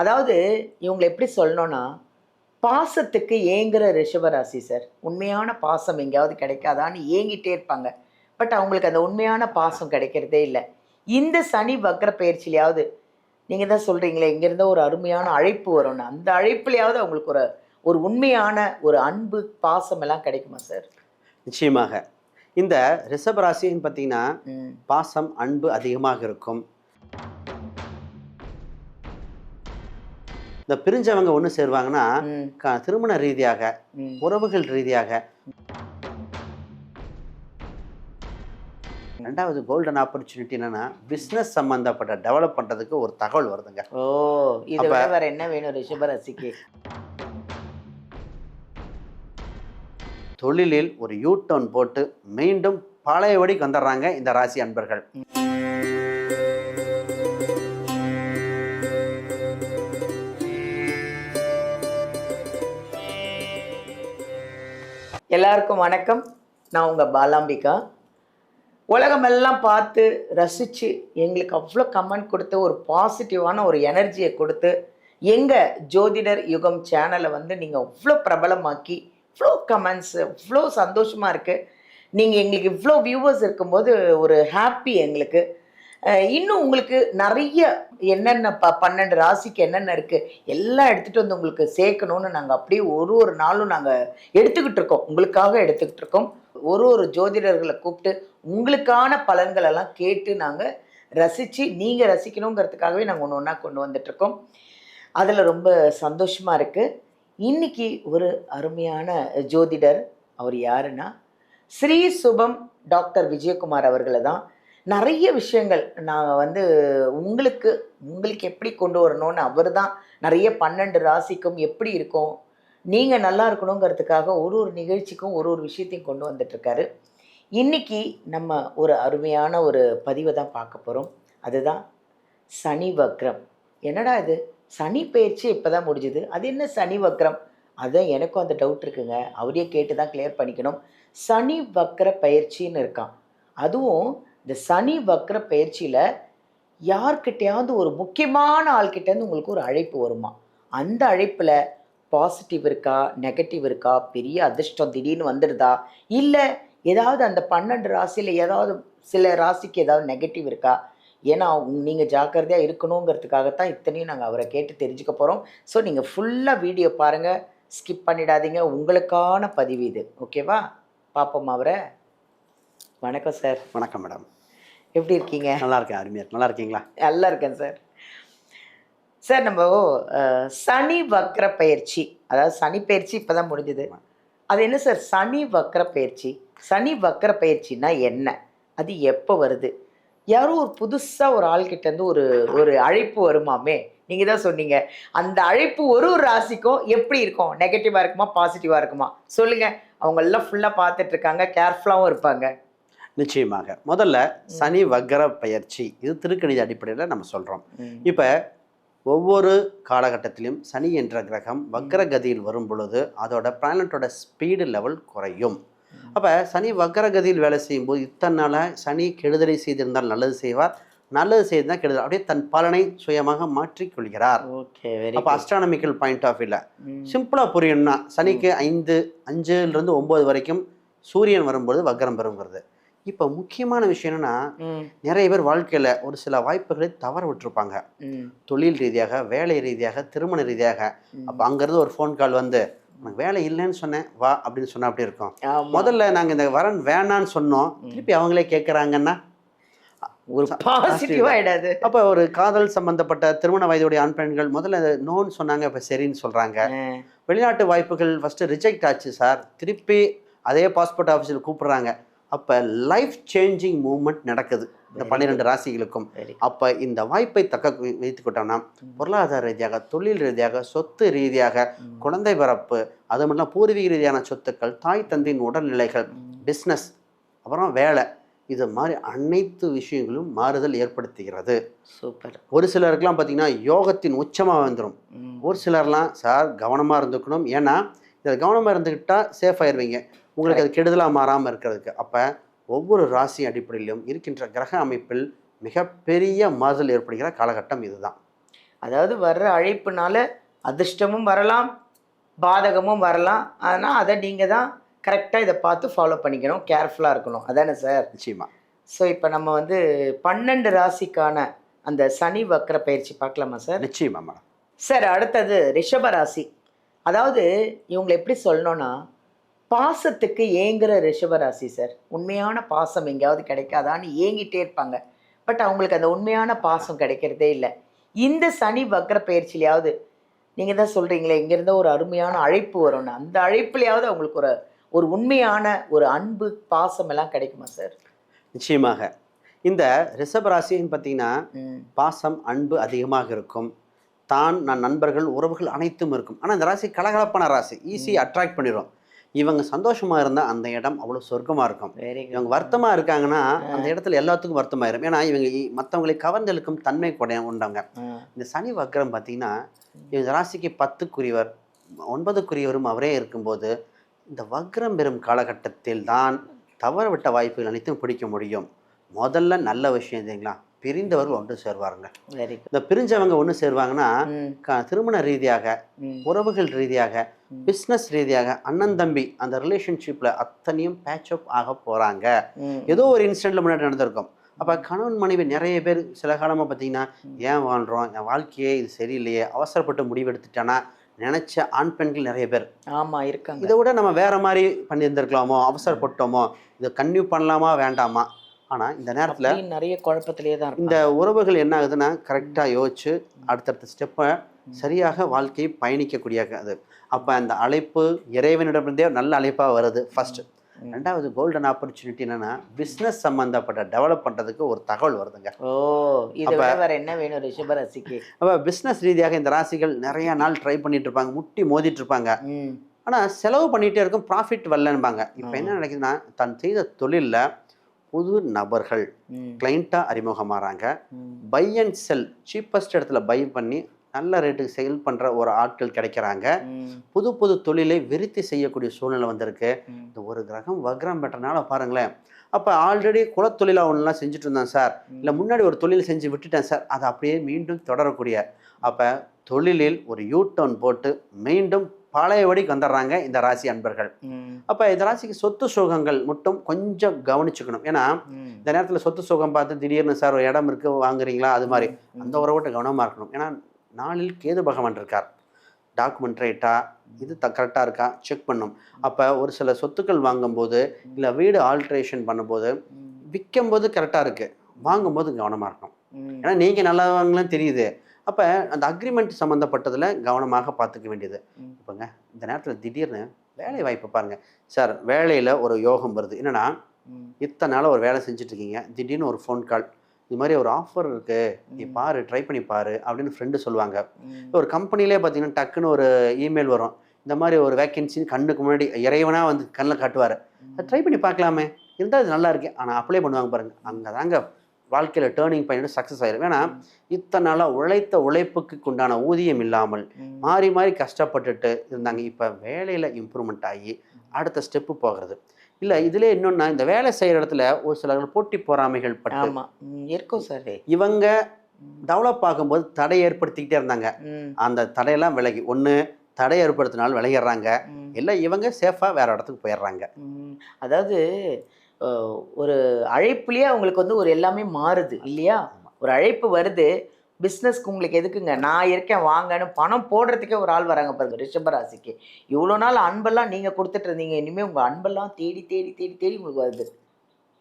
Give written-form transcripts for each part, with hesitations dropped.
அதாவது இவங்களை எப்படி சொல்லணும்னா, பாசத்துக்கு ஏங்குற ரிஷபராசி சார். உண்மையான பாசம் எங்கேயாவது கிடைக்காதான்னு ஏங்கிட்டே இருப்பாங்க. பட் அவங்களுக்கு அந்த உண்மையான பாசம் கிடைக்கிறதே இல்ல. இந்த சனி வக்ர பெயர்ச்சியிலயாவது நீங்க தான் சொல்றீங்களே, இங்கேருந்து ஒரு அருமையான அழைப்பு வரும்னு. அந்த அழைப்புலயாவது அவங்களுக்கு ஒரு ஒரு உண்மையான ஒரு அன்பு, பாசம் எல்லாம் கிடைக்குமா சார்? நிச்சயமாக. இந்த ரிஷப ராசின்னு பார்த்தீங்கன்னா, ம். பாசம், அன்பு அதிகமாக இருக்கும். இந்த பிரிஞ்சவங்க ஒண்ணு சேருவாங்கன்னா, ம். திருமண ரீதியாக, ம். உறவுகள் ரீதியாக. 2வது கோல்டன் ஆப்பர்ச்சுனிட்டி என்னன்னா, பிசினஸ் சம்பந்தப்பட்ட டெவலப் பண்றதுக்கு ஒரு தகவல் வருதுங்க. ஓ! இத அப்ப விட வேற என்ன வேணும் ரிஷபராசிக்கு? தொழிலில் ஒரு யூ டர்ன் போட்டு மீண்டும் பழையபடிக்கு வந்துடுறாங்க இந்த ராசி அன்பர்கள். எல்லாருக்கும் வணக்கம். நான் உங்க பாலாம்பிகா. உலகமெல்லாம் பார்த்து ரசிச்சு எங்களுக்கு அவ்வளோ கமெண்ட் கொடுத்து ஒரு பாசிட்டிவான ஒரு எனர்ஜியை கொடுத்து எங்கள் ஜோதிடர் யுகம் சேனலை வந்து நீங்கள் அவ்வளோ பிரபலமாக்கி இவ்வளோ கமெண்ட்ஸு இவ்வளோ சந்தோஷமாக இருக்குது. நீங்கள் எங்களுக்கு இவ்வளோ வியூவர்ஸ் இருக்கும்போது ஒரு ஹாப்பி எங்களுக்கு. இன்னும் உங்களுக்கு நிறைய என்னென்ன 12 ராசிக்கு என்னென்ன இருக்குது எல்லாம் எடுத்துகிட்டு வந்து உங்களுக்கு சேர்க்கணுன்னு நாங்கள் அப்படியே ஒரு நாளும் நாங்கள் எடுத்துக்கிட்டு இருக்கோம், உங்களுக்காக எடுத்துக்கிட்டு இருக்கோம். ஒரு ஜோதிடர்களை கூப்பிட்டு உங்களுக்கான பலன்கள் எல்லாம் கேட்டு நாங்கள் ரசித்து நீங்கள் ரசிக்கணுங்கிறதுக்காகவே நாங்கள் ஒன்று ஒன்றா கொண்டு வந்துட்ருக்கோம். அதில் ரொம்ப சந்தோஷமாக இருக்குது. இன்னைக்கு ஒரு அருமையான ஜோதிடர். அவர் யாருன்னா ஸ்ரீ சுபம் டாக்டர் விஜயகுமார் அவர்களை தான் நிறைய விஷயங்கள் நாங்கள் வந்து உங்களுக்கு எப்படி கொண்டு வரணும்னு அவர் தான் நிறைய 12 ராசிக்கும் எப்படி இருக்கும், நீங்கள் நல்லா இருக்கணுங்கிறதுக்காக ஒரு நிகழ்ச்சிக்கும் ஒரு விஷயத்தையும் கொண்டு வந்துட்டுருக்காரு. இன்றைக்கி நம்ம ஒரு அருமையான ஒரு பதிவை தான் பார்க்க போகிறோம். அதுதான் சனி வக்ரம். என்னடா இது சனி பயிற்சி இப்போ தான் முடிஞ்சுது, அது என்ன சனி வக்ரம்? அதுதான் எனக்கும் அந்த டவுட் இருக்குங்க. அவரே கேட்டு தான் கிளியர் பண்ணிக்கணும். சனி வக்ர பயிற்சின்னு இருக்கான். அதுவும் இந்த சனி வக்ர பயிற்சியில் யார்கிட்டையாவது ஒரு முக்கியமான ஆள்கிட்டேருந்து உங்களுக்கு ஒரு அழைப்பு வருமா? அந்த அழைப்பில் பாசிட்டிவ் இருக்கா, நெகட்டிவ் இருக்கா, பெரிய அதிர்ஷ்டம் திடீர்னு வந்துடுதா, இல்லை ஏதாவது அந்த 12 ராசியில் ஏதாவது சில ராசிக்கு ஏதாவது நெகட்டிவ் இருக்கா? ஏன்னா நீங்கள் ஜாக்கிரதையாக இருக்கணுங்கிறதுக்காகத்தான் இத்தனையும் நாங்கள் அவரை கேட்டு தெரிஞ்சுக்க போகிறோம். ஸோ நீங்கள் ஃபுல்லாக வீடியோ பாருங்கள், ஸ்கிப் பண்ணிடாதீங்க. உங்களுக்கான பதிவு இது. ஓகேவா? பார்ப்போம் அவரை. வணக்கம் சார். வணக்கம் மேடம். எப்படி இருக்கீங்க? நல்லா இருக்கேன். அருமையாக நல்லா இருக்கீங்களா? நல்லா இருக்கேன் சார். சார் நம்ம சனி வக்ர பயிற்சி, அதாவது சனி பயிற்சி இப்போ தான் முடிஞ்சுது. அது என்ன சார் சனி வக்ர பயிற்சி? சனி வக்ர பயிற்சின்னா என்ன? அது எப்போ வருது? யாரோ ஒரு புதுசாக ஒரு ஆள்கிட்டேருந்து ஒரு அழைப்பு வருமாமே. நீங்கள் தான் சொன்னீங்க. அந்த அழைப்பு ஒரு ராசிக்கும் எப்படி இருக்கும்? நெகட்டிவாக இருக்குமா, பாசிட்டிவாக இருக்குமா? சொல்லுங்கள். அவங்கெல்லாம் ஃபுல்லாக பார்த்துட்ருக்காங்க, கேர்ஃபுல்லாகவும் இருப்பாங்க. நிச்சயமாக. முதல்ல சனி வக்ர பயிற்சி, இது திருக்கணித அடிப்படையில் நம்ம சொல்கிறோம். இப்போ ஒவ்வொரு காலகட்டத்திலும் சனி என்ற கிரகம் வக்ரகதியில் வரும் பொழுது அதோட பிளானட்டோட ஸ்பீடு லெவல் குறையும். அப்போ சனி வக்ரகதியில் வேலை செய்யும்போது இத்தனை நாளாக சனி கெடுதலை செய்திருந்தால் நல்லது செய்வார், நல்லது செய்திருந்தால் கெடுதல், அப்படியே தன் பலனை சுயமாக மாற்றிக்கொள்கிறார். ஓகே. அப்போ அஸ்ட்ரானமிக்கல் பாயிண்ட் ஆஃப் வியூவில் சிம்பிளாக புரியணும்னா சனிக்கு 5லிருந்து 9 வரைக்கும் சூரியன் வரும்போது வக்ரம் பெறுங்கிறது. இப்போ முக்கியமான விஷயம் என்னன்னா, நிறைய பேர் வாழ்க்கையில் ஒரு சில வாய்ப்புகளை தவற விட்டுருப்பாங்க. தொழில் ரீதியாக, வேலை ரீதியாக, திருமண ரீதியாக. அப்போ அங்கேருந்து ஒரு ஃபோன் கால் வந்து எனக்கு வேலை இல்லைன்னு சொன்னேன் வா அப்படின்னு சொன்னால் அப்படி இருக்கும். முதல்ல நாங்கள் இந்த வரன் வேணான்னு சொன்னோம், திருப்பி அவங்களே கேட்குறாங்கன்னா ஒரு பாசிட்டிவ் ஆகிடாது. அப்போ ஒரு காதல் சம்பந்தப்பட்ட திருமண வயதுடைய ஆண் பெண்கள் முதல்ல நோன்னு சொன்னாங்க, இப்போ சரின்னு சொல்கிறாங்க. வெளிநாட்டு வாய்ப்புகள் ஃபஸ்ட்டு ரிஜெக்ட் ஆச்சு சார், திருப்பி அதே பாஸ்போர்ட் ஆஃபீஸில் கூப்பிட்றாங்க. அப்போ லைஃப் சேஞ்சிங் மூவ்மெண்ட் நடக்குது இந்த 12 ராசிகளுக்கும். அப்போ இந்த வாய்ப்பை தக்க வைத்துக்கிட்டோம்னா பொருளாதார ரீதியாக, தொழில் ரீதியாக, சொத்து ரீதியாக, குழந்தை பிறப்பு, அது மட்டும் பூர்வீக ரீதியான சொத்துக்கள், தாய் தந்தையின் உடல்நிலைகள், பிஸ்னஸ், அப்புறம் வேலை, இது மாதிரி அனைத்து விஷயங்களும் மாறுதல் ஏற்படுத்துகிறது. சூப்பர். ஒரு சிலருக்குலாம் பார்த்தீங்கன்னா யோகத்தின் உச்சமாக வந்துடும். ஒரு சிலர்லாம் சார் கவனமாக இருந்துக்கணும், ஏன்னா இதில் கவனமாக இருந்துக்கிட்டால் சேஃப் ஆயிடுவீங்க, உங்களுக்கு அது கெடுதலாக மாறாமல் இருக்கிறதுக்கு. அப்போ ஒவ்வொரு ராசி அடிப்படையிலும் இருக்கின்ற கிரக அமைப்பில் மிகப்பெரிய மாறுதல் ஏற்படுகிற காலகட்டம் இதுதான். அதாவது வர்ற அழைப்புனால அதிர்ஷ்டமும் வரலாம், பாதகமும் வரலாம். ஆனால் அதை நீங்கள் தான் கரெக்டாக இதை பார்த்து ஃபாலோ பண்ணிக்கணும், கேர்ஃபுல்லாக இருக்கணும். அதானே சார்? நிச்சயமா. ஸோ இப்போ நம்ம வந்து 12 ராசிக்கான அந்த சனி வக்ர பயிற்சி பார்க்கலாமா சார்? நிச்சயமா மேடம். சார் அடுத்தது ரிஷப ராசி. அதாவது இவங்களை எப்படி சொல்லணும்னா, பாசத்துக்கு ஏங்குற ரிஷப ராசி சார். உண்மையான பாசம் எங்கேயாவது கிடைக்காதான்னு ஏங்கிட்டே இருப்பாங்க. பட் அவங்களுக்கு அந்த உண்மையான பாசம் கிடைக்கிறதே இல்லை. இந்த சனி வக்ர பயிற்சியிலையாவது நீங்கள் தான் சொல்கிறீங்களே, இங்கேருந்த ஒரு அருமையான அழைப்பு வரும்னு, அந்த அழைப்புலையாவது அவங்களுக்கு ஒரு ஒரு உண்மையான ஒரு அன்பு பாசம் எல்லாம் கிடைக்குமா சார்? நிச்சயமாக. இந்த ரிஷபராசின்னு பார்த்தீங்கன்னா பாசம் அன்பு அதிகமாக இருக்கும். நான் நண்பர்கள் உறவுகள் அனைத்தும் இருக்கும். ஆனால் இந்த ராசி கலகலப்பான ராசி, ஈஸி அட்ராக்ட் பண்ணிடும். இவங்க சந்தோஷமா இருந்தால் அந்த இடம் அவ்வளோ சொர்க்கமாக இருக்கும். இவங்க வருத்தமாக இருக்காங்கன்னா அந்த இடத்துல எல்லாத்துக்கும் வருத்தமாயிரும். ஏன்னா இவங்க மற்றவங்களை கவர்ந்தெழுக்கும் தன்மை உண்டவங்க. இந்த சனி வக்ரம் பார்த்தீங்கன்னா இந்த ராசிக்கு 10க்குரியவர் 9க்குரியவரும் அவரே இருக்கும்போது இந்த வக்ரம் பெறும் காலகட்டத்தில் தான் தவற விட்ட வாய்ப்புகள் அனைத்தும் பிடிக்க முடியும். முதல்ல நல்ல விஷயம் இல்லைங்களா, பிரிந்தவர்கள் ஒன்று சேருவாருங்க. இந்த பிரிஞ்சவங்க ஒன்று சேருவாங்கன்னா திருமண ரீதியாக, உறவுகள் ரீதியாக, பிஸ்னஸ் ரீதியாக, அண்ணன் தம்பி அந்த ரிலேஷன்ஷிப்ல அத்தனையும் பேட்சப் ஆக போறாங்க. ஏதோ ஒரு இன்சிடென்ட்ல முன்னாடி நடந்திருக்கும். அப்ப கணவன் மனைவி நிறைய பேர் சில காலமா பார்த்தீங்கன்னா, ஏன் வாழ்றோம், என் வாழ்க்கையே இது சரியில்லையே, அவசரப்பட்டு முடிவெடுத்துட்டானா நினைச்ச ஆண் பெண்கள் நிறைய பேர் இருக்காங்க. இதை விட நம்ம வேற மாதிரி பண்ணியிருந்திருக்கலாமோ, அவசரப்பட்டோமோ, இதை கன்டினியூ பண்ணலாமா வேண்டாமா. ஆனா இந்த நேரத்துல நிறைய குழப்பத்திலேயே தான் இந்த உறவுகள் என்ன ஆகுதுன்னா கரெக்டா யோசிச்சு அடுத்தடுத்த ஸ்டெப்பை சரியாக வாழ்க்கையை பயணிக்கக்கூடிய அது. அப்ப அந்த அழைப்பு இறைவனிடமிருந்தே நல்ல அழைப்பா வருது ஃபர்ஸ்ட். ரெண்டாவது கோல்டன் ஆப்பர்ச்சுனிட்டி என்னன்னா பிஸ்னஸ் சம்பந்தப்பட்ட டெவலப் பண்றதுக்கு ஒரு தகவல் வருதுங்க. வேற என்ன வேணும் ரிஷபராசிக்கு? அப்ப பிஸ்னஸ் ரீதியாக இந்த ராசிகள் நிறைய நாள் ட்ரை பண்ணிட்டு இருப்பாங்க, முட்டி மோதிட்டு இருப்பாங்க. ஆனா செலவு பண்ணிட்டே இருக்கும், ப்ராஃபிட் வரலன்பாங்க. இப்ப என்ன நடக்குதுன்னா தான் செய்த தொழில்ல புது நபர்கள் கிளைண்டா அறிமுகமாறாங்க. பை அண்ட் செல் சீப்பஸ்ட் இடத்துல பை பண்ணி நல்ல ரேட்டுக்கு சேல் பண்ற ஒரு ஆட்கள் கிடைக்கிறாங்க. புது புது தொழிலை விருத்தி செய்யக்கூடிய சூழ்நிலை வந்திருக்கு. இந்த ஒரு கிரகம் வக்ரம் பெற்றனால பாருங்களேன். அப்ப ஆல்ரெடி குலத்தொழிலா ஒன்றுலாம் செஞ்சுட்டு இருந்தேன் சார், இல்லை முன்னாடி ஒரு தொழில் செஞ்சு விட்டுட்டேன் சார், அதை அப்படியே மீண்டும் தொடரக்கூடிய அப்ப தொழிலில் ஒரு யூ டர்ன் போட்டு மீண்டும் பழையபடிக்கு வந்துடுறாங்க இந்த ராசி அன்பர்கள். அப்ப இந்த ராசிக்கு சொத்து சுகங்கள் மட்டும் கொஞ்சம் கவனிச்சுக்கணும். ஏன்னா இந்த நேரத்துல சொத்து சுகம் பார்த்து திடீர்னு சார் ஒரு இடம் இருக்கு வாங்குறீங்களா, அது மாதிரி அந்த உறவுகிட்ட கவனமா இருக்கணும். ஏன்னா நாளில் கேது பகவான் இருக்கார். டாக்குமெண்ட் ரைட்டா இது கரெக்டாக இருக்கா செக் பண்ணும். அப்போ ஒரு சில சொத்துக்கள் வாங்கும்போது இல்லை வீடு ஆல்ட்ரேஷன் பண்ணும்போது விற்கும்போது கரெக்டாக இருக்குது, வாங்கும்போது கவனமாக இருக்கணும். ஏன்னா நீங்கள் நல்லவங்களும் தெரியுது. அப்போ அந்த அக்ரிமெண்ட் சம்மந்தப்பட்டதில் கவனமாக பார்த்துக்க வேண்டியது. இப்போங்க இந்த நேரத்தில் திடீர்னு வேலை வாய்ப்பு பாருங்கள் சார், வேலையில் ஒரு யோகம் வருது. என்னென்னா இத்தனை நாளாக ஒரு வேலை செஞ்சுட்ருக்கீங்க, திடீர்னு ஒரு ஃபோன் கால், இது மாதிரி ஒரு ஆஃபர் இருக்கு, நீ பாரு, ட்ரை பண்ணி பாரு அப்படின்னு ஃப்ரெண்டு சொல்லுவாங்க. ஒரு கம்பெனிலே பார்த்தீங்கன்னா டக்குன்னு ஒரு இமெயில் வரும், இந்த மாதிரி ஒரு வேக்கன்சின்னு கண்ணுக்கு முன்னாடி இறைவனா வந்து கண்ணில் காட்டுவார், ட்ரை பண்ணி பார்க்கலாமே, இருந்தால் அது நல்லா இருக்கு, ஆனால் அப்ளை பண்ணுவாங்க பாருங்க, அங்கே தாங்க வாழ்க்கையில் டேர்னிங் பாயிண்ட் சக்ஸஸ் ஆயிடும். ஏன்னா இத்தனை நாளாக உழைத்த உழைப்புக்கு உண்டான ஊதியம் இல்லாமல் மாறி மாறி கஷ்டப்பட்டுட்டு இருந்தாங்க. இப்போ வேலையில் இம்ப்ரூவ்மெண்ட் ஆகி அடுத்த ஸ்டெப்பு போகிறது. இல்லை இதுல இன்னொன்னா இந்த வேலை செய்யற இடத்துல ஒரு சில போட்டி பொறாமைகள் பட்டு இருக்கும் சார். இவங்க டெவலப் ஆகும்போது தடை ஏற்படுத்திக்கிட்டே இருந்தாங்க. அந்த தடையெல்லாம் விலகி ஒன்று தடை ஏற்படுத்தினாலும் விலகிடுறாங்க, இல்லை இவங்க சேஃபா வேற இடத்துக்கு போயிடுறாங்க. அதாவது ஒரு அழைப்புலயே அவங்களுக்கு வந்து ஒரு எல்லாமே மாறுது இல்லையா? ஒரு அழைப்பு வருது, பிஸ்னஸ்க்கு உங்களுக்கு எதுக்குங்க, நான் இருக்கேன் வாங்கன்னு பணம் போடுறதுக்கே ஒரு ஆள் வராங்க பாருங்க ரிஷபராசிக்கு. இவ்வளோ நாள் அன்பெல்லாம் நீங்கள் கொடுத்துட்டு இருந்தீங்க, இனிமேல் உங்கள் அன்பெல்லாம் தேடி தேடி தேடி தேடி உங்களுக்கு வருது.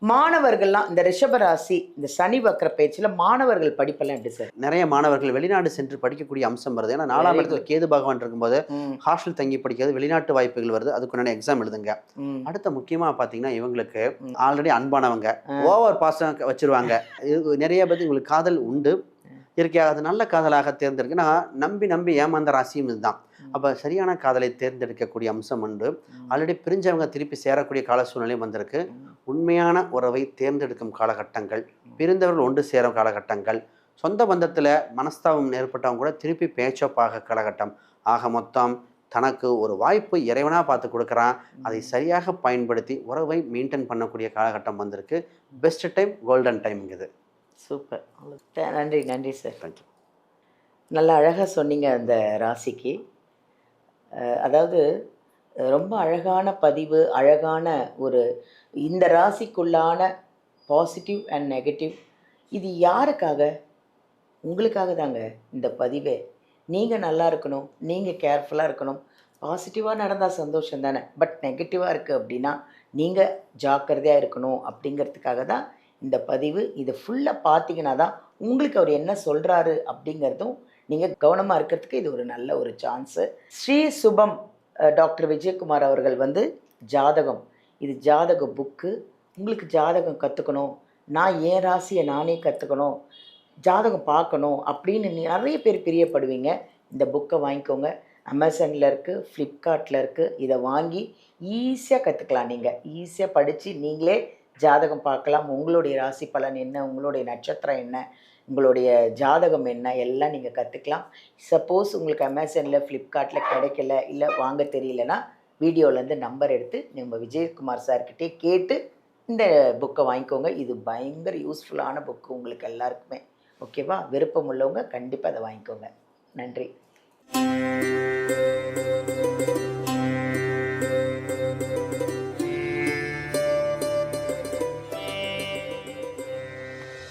மாணவர்கள்லாம் இந்த ரிஷபராசி இந்த சனி வக்ர பயிற்சியில் மாணவர்கள் படிப்பெல்லாம் எப்படி சார்? நிறைய மாணவர்கள் வெளிநாடு சென்று படிக்கக்கூடிய அம்சம் வருது. ஏன்னா 4ஆம் இடத்துல கேது பகவான் இருக்கும்போது ஹாஸ்டல் தங்கி படிக்கிறது, வெளிநாட்டு வாய்ப்புகள் வருது, அதுக்குண்டான எக்ஸாம் எழுதுங்க. அடுத்த முக்கியமாக பார்த்தீங்கன்னா இவங்களுக்கு ஆல்ரெடி அன்பானவங்க ஓவர் பாசம் வச்சிருவாங்க. நிறைய பேருக்கு இவங்களுக்கு காதல் உண்டு, இயற்கையாக அது நல்ல காதலாக தேர்ந்தெடுக்குன்னா நம்பி நம்பி ஏமாந்த ராசியும் இதுதான். அப்போ சரியான காதலை தேர்ந்தெடுக்கக்கூடிய அம்சம் உண்டு. ஆல்ரெடி பிரிஞ்சவங்க திருப்பி சேரக்கூடிய கால சூழ்நிலையும் வந்திருக்கு. உண்மையான உறவை தேர்ந்தெடுக்கும் காலகட்டங்கள், பிரிந்தவர்கள் ஒன்று சேரும் காலகட்டங்கள், சொந்த பந்தத்தில் மனஸ்தாபம் ஏற்பட்டவங்க கூட திருப்பி பேச்சப்பாக காலகட்டம். ஆக மொத்தம் தனக்கு ஒரு வாய்ப்பு இறைவனாக பார்த்து கொடுக்குறான், அதை சரியாக பயன்படுத்தி உறவை மெயின்டைன் பண்ணக்கூடிய காலகட்டம் வந்திருக்கு. பெஸ்ட் டைம், கோல்டன் டைம் இது. சூப்பர், நன்றி நன்றி சார். தேங்க்யூ. நல்லா அழகாக சொன்னீங்க அந்த ராசிக்கு. அதாவது ரொம்ப அழகான பதிவு, அழகான ஒரு இந்த ராசிக்குள்ளான பாசிட்டிவ் அண்ட் நெகட்டிவ் இது யாருக்காக? உங்களுக்காக தாங்க இந்த பதிவே. நீங்கள் நல்லா இருக்கணும், நீங்கள் கேர்ஃபுல்லாக இருக்கணும். பாசிட்டிவாக நடந்தால் சந்தோஷம் தானே. பட் நெகட்டிவாக இருக்குது அப்படின்னா நீங்கள் ஜாக்கிரதையாக இருக்கணும் அப்படிங்கிறதுக்காக தான் இந்த பதிவு. இது ஃபுல்லாக பார்த்தீங்கன்னா தான் உங்களுக்கு அவர் என்ன சொல்கிறாரு அப்படிங்கிறதும் நீங்கள் கவனமாக இருக்கிறதுக்கு இது ஒரு நல்ல ஒரு சான்ஸு. ஸ்ரீ சுபம் டாக்டர் விஜயகுமார் அவர்கள் வந்து ஜாதகம், இது ஜாதக புக்கு. உங்களுக்கு ஜாதகம் கற்றுக்கணும், நான் என் ராசியை நானே கற்றுக்கணும், ஜாதகம் பார்க்கணும் அப்படின்னு நிறைய பேர் பிரியப்படுவீங்க. இந்த புக்கை வாங்கிக்கோங்க. அமேசானில் இருக்குது, ஃப்ளிப்கார்ட்டில் இருக்குது. இதை வாங்கி ஈஸியாக கற்றுக்கலாம். நீங்கள் ஈஸியாக படித்து நீங்களே ஜாதகம் பார்க்கலாம். உங்களுடைய ராசி பலன் என்ன, உங்களுடைய நட்சத்திரம் என்ன, உங்களுடைய ஜாதகம் என்ன எல்லாம் நீங்கள் கற்றுக்கலாம். சப்போஸ் உங்களுக்கு அமேசானில் ஃப்ளிப்கார்ட்டில் கிடைக்கல, இல்லை வாங்க தெரியலனா வீடியோலேருந்து நம்பர் எடுத்து நம்ம விஜயகுமார் சார்கிட்டே கேட்டு இந்த புக்கை வாங்கிக்கோங்க. இது பயங்கர யூஸ்ஃபுல்லான புக்கு உங்களுக்கு எல்லாருக்குமே. ஓகேவா? விருப்பம் உள்ளவங்க கண்டிப்பாக அதை வாங்கிக்கோங்க. நன்றி.